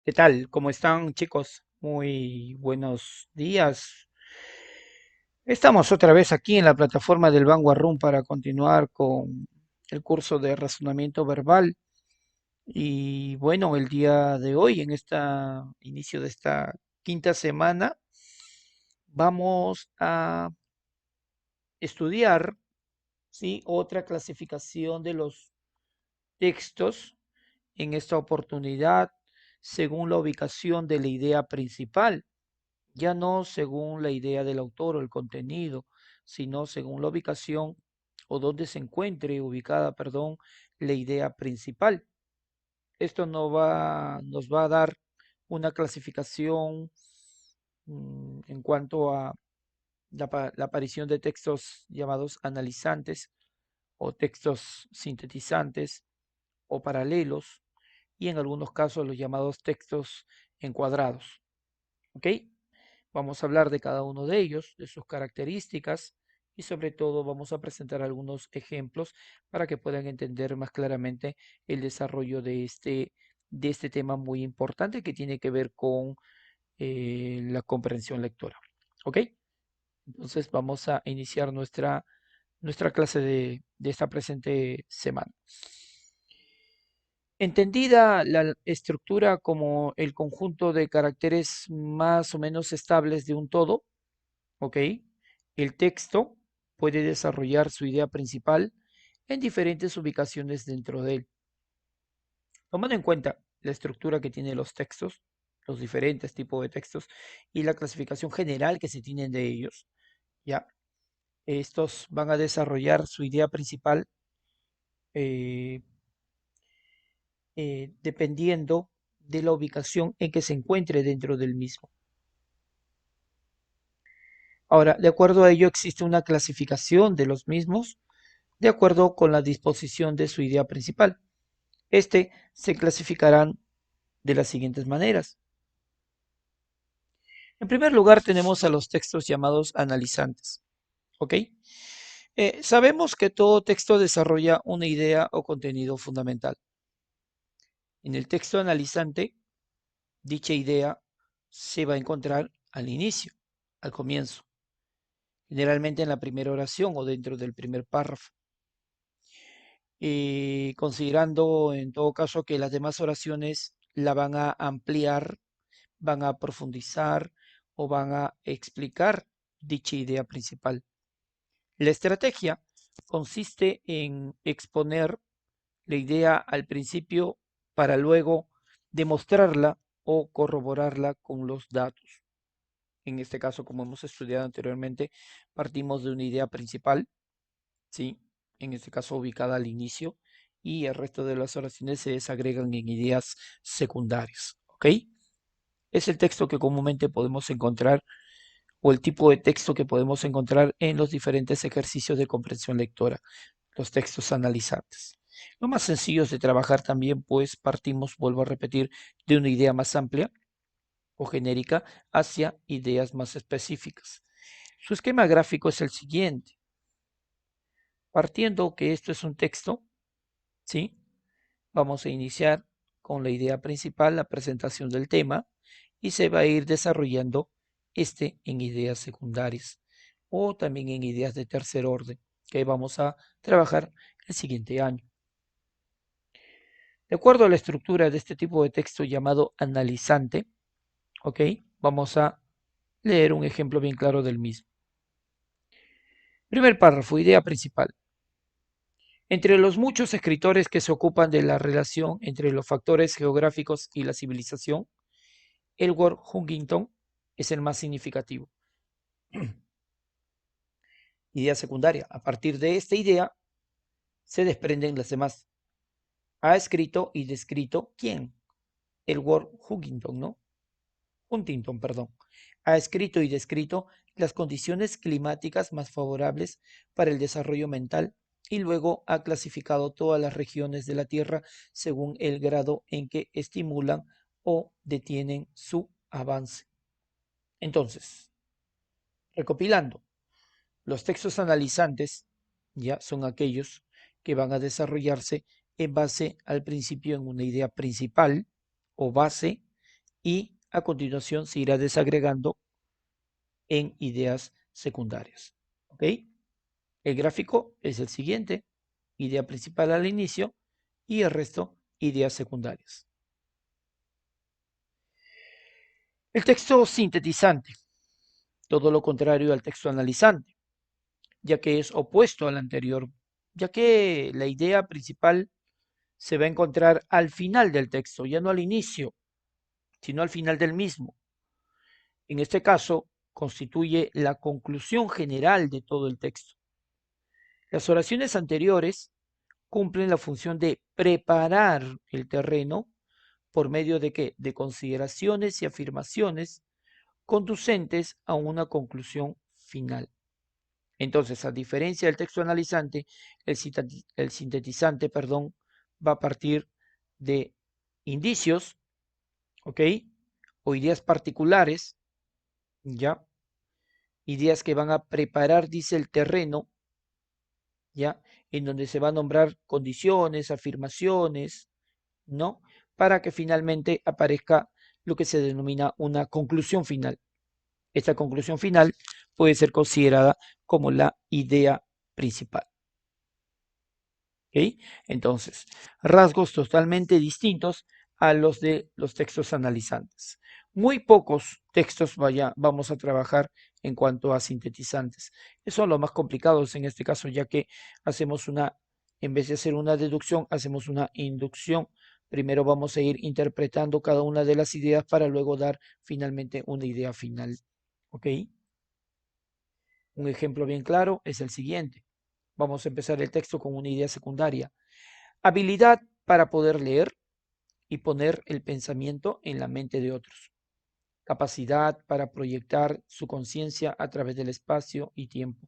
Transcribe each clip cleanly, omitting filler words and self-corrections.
¿Qué tal? ¿Cómo están, chicos? Muy buenos días. Estamos otra vez aquí en la plataforma del Vanguard Room para continuar con el curso de razonamiento verbal. Y bueno, el día de hoy, en este inicio de esta quinta semana, vamos a estudiar, ¿sí?, otra clasificación de los textos, en esta oportunidad según la ubicación de la idea principal. Ya no según la idea del autor o el contenido, sino según la ubicación o donde se encuentre ubicada, perdón, la idea principal. Esto nos va a dar una clasificación en cuanto a la aparición de textos llamados analizantes o textos sintetizantes o paralelos, y en algunos casos los llamados textos encuadrados. ¿Ok? Vamos a hablar de cada uno de ellos, de sus características, y sobre todo vamos a presentar algunos ejemplos para que puedan entender más claramente el desarrollo de este tema muy importante que tiene que ver con la comprensión lectora. ¿Ok? Entonces vamos a iniciar nuestra clase de esta presente semana. Entendida la estructura como el conjunto de caracteres más o menos estables de un todo, ¿ok? El texto puede desarrollar su idea principal en diferentes ubicaciones dentro de él. Tomando en cuenta la estructura que tienen los textos, los diferentes tipos de textos y la clasificación general que se tienen de ellos, ya, estos van a desarrollar su idea principal eh, dependiendo de la ubicación en que se encuentre dentro del mismo. Ahora, de acuerdo a ello, existe una clasificación de los mismos de acuerdo con la disposición de su idea principal. Se clasificarán de las siguientes maneras. En primer lugar, tenemos a los textos llamados analizantes. ¿Ok? Sabemos que todo texto desarrolla una idea o contenido fundamental. En el texto analizante, dicha idea se va a encontrar al inicio, al comienzo, generalmente en la primera oración o dentro del primer párrafo. Considerando en todo caso que las demás oraciones la van a ampliar, van a profundizar o van a explicar dicha idea principal. La estrategia consiste en exponer la idea al principio para luego demostrarla o corroborarla con los datos. En este caso, como hemos estudiado anteriormente, partimos de una idea principal, ¿sí? En este caso ubicada al inicio, y el resto de las oraciones se desagregan en ideas secundarias, ¿ok? Es el texto que comúnmente podemos encontrar o el tipo de texto que podemos encontrar en los diferentes ejercicios de comprensión lectora, los textos analizantes. Lo más sencillo es de trabajar también, pues partimos, vuelvo a repetir, de una idea más amplia o genérica hacia ideas más específicas. Su esquema gráfico es el siguiente. Partiendo que esto es un texto, ¿sí? Vamos a iniciar con la idea principal, la presentación del tema, y se va a ir desarrollando en ideas secundarias o también en ideas de tercer orden que vamos a trabajar el siguiente año. De acuerdo a la estructura de este tipo de texto llamado analizante, ¿ok? Vamos a leer un ejemplo bien claro del mismo. Primer párrafo, idea principal. Entre los muchos escritores que se ocupan de la relación entre los factores geográficos y la civilización, Edward Huntington es el más significativo. Idea secundaria. A partir de esta idea se desprenden las demás. Ha escrito y descrito ¿quién? Edward Huntington, ¿no? Huntington, perdón. Ha escrito y descrito las condiciones climáticas más favorables para el desarrollo mental y luego ha clasificado todas las regiones de la Tierra según el grado en que estimulan o detienen su avance. Entonces, recopilando, los textos analizantes ya son aquellos que van a desarrollarse en base al principio en una idea principal o base, y a continuación se irá desagregando en ideas secundarias. ¿Ok? El gráfico es el siguiente, idea principal al inicio y el resto ideas secundarias. El texto sintetizante, todo lo contrario al texto analizante, ya que es opuesto al anterior, ya que la idea principal se va a encontrar al final del texto, ya no al inicio, sino al final del mismo. En este caso, constituye la conclusión general de todo el texto. Las oraciones anteriores cumplen la función de preparar el terreno por medio de ¿qué? De consideraciones y afirmaciones conducentes a una conclusión final. Entonces, a diferencia del texto analizante, el sintetizante, perdón, va a partir de indicios, ¿ok? O ideas particulares, ¿ya? Ideas que van a preparar, dice, el terreno, ¿ya? En donde se va a nombrar condiciones, afirmaciones, ¿no? Para que finalmente aparezca lo que se denomina una conclusión final. Esta conclusión final puede ser considerada como la idea principal. ¿Ok? Entonces, rasgos totalmente distintos a los de los textos analizantes. Muy pocos textos vamos a trabajar en cuanto a sintetizantes. Son los más complicados en este caso, ya que hacemos en vez de hacer una deducción, hacemos una inducción. Primero vamos a ir interpretando cada una de las ideas para luego dar finalmente una idea final. ¿Ok? Un ejemplo bien claro es el siguiente. Vamos a empezar el texto con una idea secundaria. Habilidad para poder leer y poner el pensamiento en la mente de otros. Capacidad para proyectar su conciencia a través del espacio y tiempo,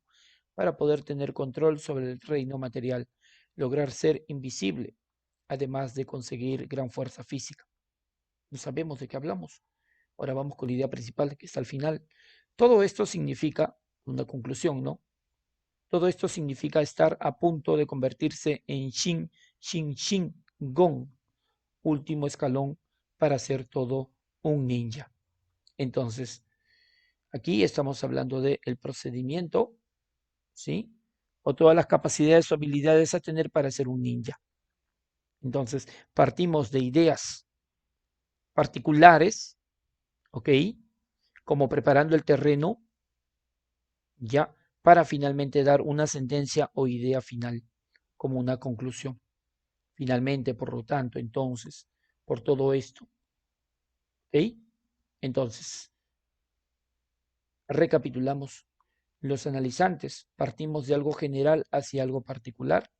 para poder tener control sobre el reino material, lograr ser invisible, además de conseguir gran fuerza física. No sabemos de qué hablamos. Ahora vamos con la idea principal que está al final. Todo esto significa una conclusión, ¿no? Todo esto significa estar a punto de convertirse en Shin Gong, último escalón para ser todo un ninja. Entonces, aquí estamos hablando del procedimiento, ¿sí? O todas las capacidades o habilidades a tener para ser un ninja. Entonces, partimos de ideas particulares, ¿ok? Como preparando el terreno, ya, para finalmente dar una sentencia o idea final, como una conclusión. Finalmente, por lo tanto, entonces, por todo esto, ¿ok? Entonces, recapitulamos. Los analizantes partimos de algo general hacia algo particular.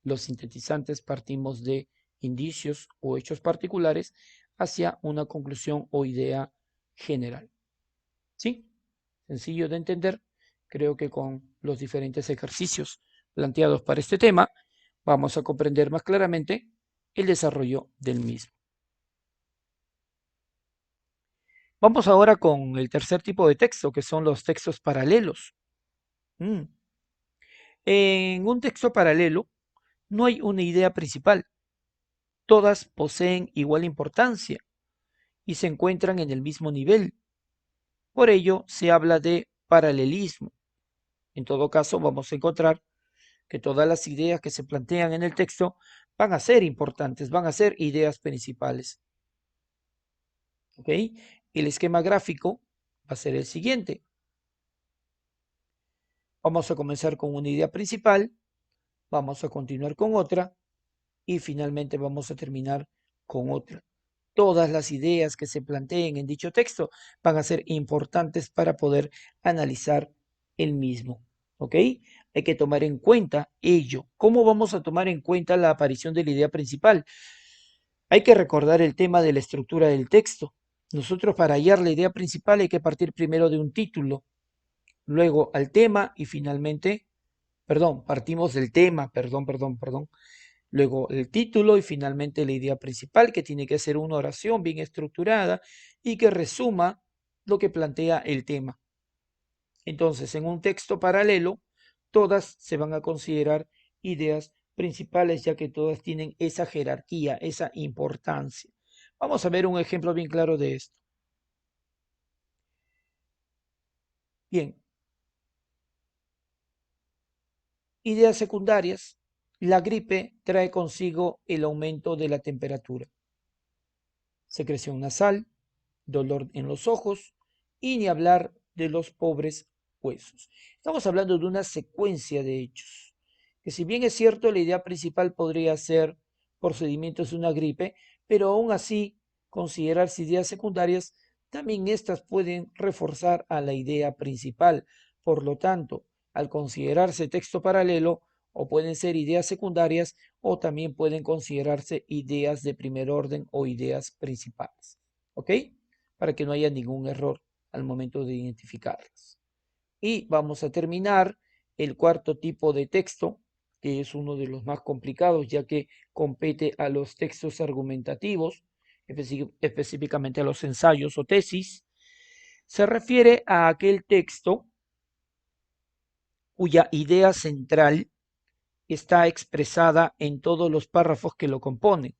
Los sintetizantes partimos de indicios o hechos particulares hacia una conclusión o idea general. ¿Sí? Sencillo de entender. Creo que con los diferentes ejercicios planteados para este tema vamos a comprender más claramente el desarrollo del mismo. Vamos ahora con el tercer tipo de texto, que son los textos paralelos. En un texto paralelo no hay una idea principal. Todas poseen igual importancia y se encuentran en el mismo nivel. Por ello se habla de paralelismo. En todo caso, vamos a encontrar que todas las ideas que se plantean en el texto van a ser importantes, van a ser ideas principales. ¿Ok? El esquema gráfico va a ser el siguiente. Vamos a comenzar con una idea principal, vamos a continuar con otra y finalmente vamos a terminar con otra. Todas las ideas que se planteen en dicho texto van a ser importantes para poder analizar el mismo. ¿Ok? Hay que tomar en cuenta ello. ¿Cómo vamos a tomar en cuenta la aparición de la idea principal? Hay que recordar el tema de la estructura del texto. Nosotros para hallar la idea principal hay que partir primero de un título, luego al tema y finalmente, partimos del tema, perdón, luego el título y finalmente la idea principal, que tiene que ser una oración bien estructurada y que resuma lo que plantea el tema. Entonces, en un texto paralelo, todas se van a considerar ideas principales, ya que todas tienen esa jerarquía, esa importancia. Vamos a ver un ejemplo bien claro de esto. Bien, ideas secundarias. La gripe trae consigo el aumento de la temperatura, secreción nasal, dolor en los ojos y ni hablar de los pobres huesos. Estamos hablando de una secuencia de hechos, que si bien es cierto, la idea principal podría ser procedimientos de una gripe, pero aún así considerarse ideas secundarias, también estas pueden reforzar a la idea principal. Por lo tanto, al considerarse texto paralelo, o pueden ser ideas secundarias o también pueden considerarse ideas de primer orden o ideas principales. ¿Ok? Para que no haya ningún error al momento de identificarlas. Y vamos a terminar el cuarto tipo de texto, que es uno de los más complicados, ya que compete a los textos argumentativos, específicamente a los ensayos o tesis. Se refiere a aquel texto cuya idea central está expresada en todos los párrafos que lo componen,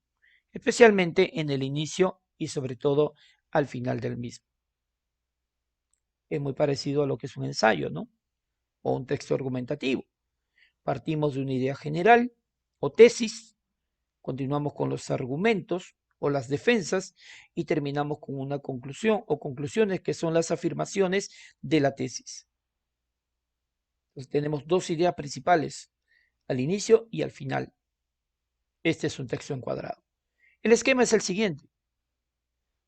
especialmente en el inicio y sobre todo al final del mismo. Es muy parecido a lo que es un ensayo, ¿no? O un texto argumentativo. Partimos de una idea general o tesis, continuamos con los argumentos o las defensas y terminamos con una conclusión o conclusiones que son las afirmaciones de la tesis. Entonces tenemos dos ideas principales, al inicio y al final. Este es un texto encuadrado. El esquema es el siguiente.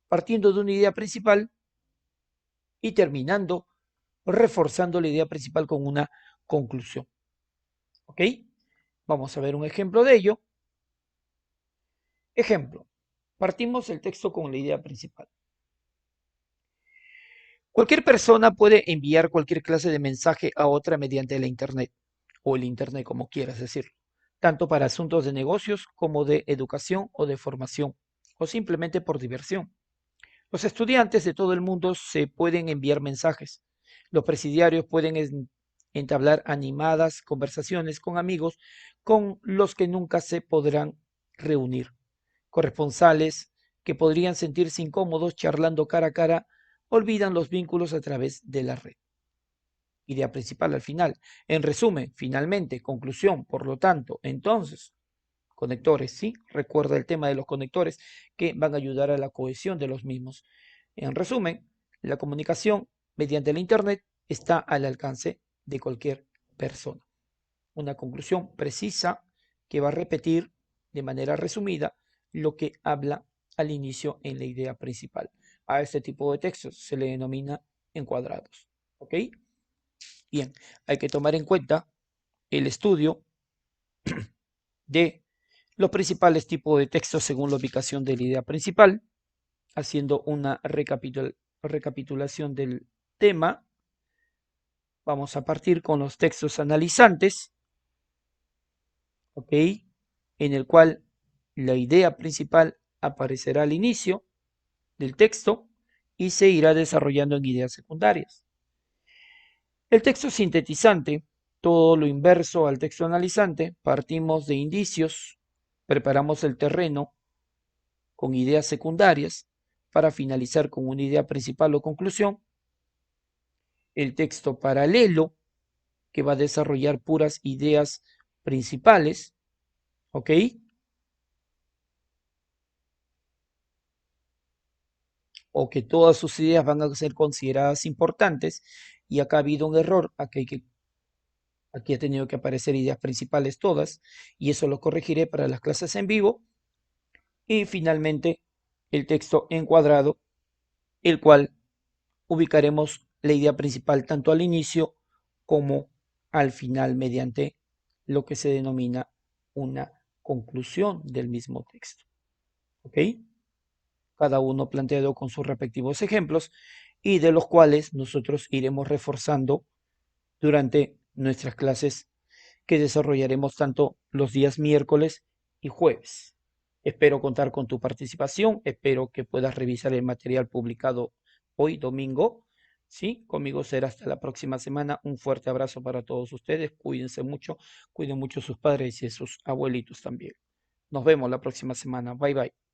Partiendo de una idea principal y terminando reforzando la idea principal con una conclusión. ¿Ok? Vamos a ver un ejemplo de ello. Ejemplo. Partimos el texto con la idea principal. Cualquier persona puede enviar cualquier clase de mensaje a otra mediante la Internet, o el Internet como quieras decirlo, tanto para asuntos de negocios como de educación o de formación, o simplemente por diversión. Los estudiantes de todo el mundo se pueden enviar mensajes. Los presidiarios pueden entablar animadas conversaciones con amigos con los que nunca se podrán reunir. Corresponsales que podrían sentirse incómodos charlando cara a cara olvidan los vínculos a través de la red. Idea principal al final. En resumen, finalmente, conclusión, por lo tanto, entonces, conectores, ¿sí? Recuerda el tema de los conectores que van a ayudar a la cohesión de los mismos. En resumen, la comunicación mediante el Internet está al alcance de cualquier persona. Una conclusión precisa que va a repetir de manera resumida lo que habla al inicio en la idea principal. A este tipo de textos se le denomina encuadrados. ¿Ok? Bien, hay que tomar en cuenta el estudio de los principales tipos de textos según la ubicación de la idea principal, haciendo una recapitulación del tema. Vamos a partir con los textos analizantes, ¿ok? En el cual la idea principal aparecerá al inicio del texto y se irá desarrollando en ideas secundarias. El texto sintetizante, todo lo inverso al texto analizante, partimos de indicios, preparamos el terreno con ideas secundarias para finalizar con una idea principal o conclusión. El texto paralelo, que va a desarrollar puras ideas principales, ¿ok? O que todas sus ideas van a ser consideradas importantes, y acá ha habido un error, aquí ha tenido que aparecer ideas principales todas, y eso lo corregiré para las clases en vivo. Y finalmente, el texto encuadrado, el cual ubicaremos la idea principal tanto al inicio como al final mediante lo que se denomina una conclusión del mismo texto. ¿Ok? Cada uno planteado con sus respectivos ejemplos y de los cuales nosotros iremos reforzando durante nuestras clases que desarrollaremos tanto los días miércoles y jueves. Espero contar con tu participación, espero que puedas revisar el material publicado hoy domingo. Sí, conmigo será hasta la próxima semana. Un fuerte abrazo para todos ustedes. Cuídense mucho, cuiden mucho a sus padres y a sus abuelitos también. Nos vemos la próxima semana. Bye bye.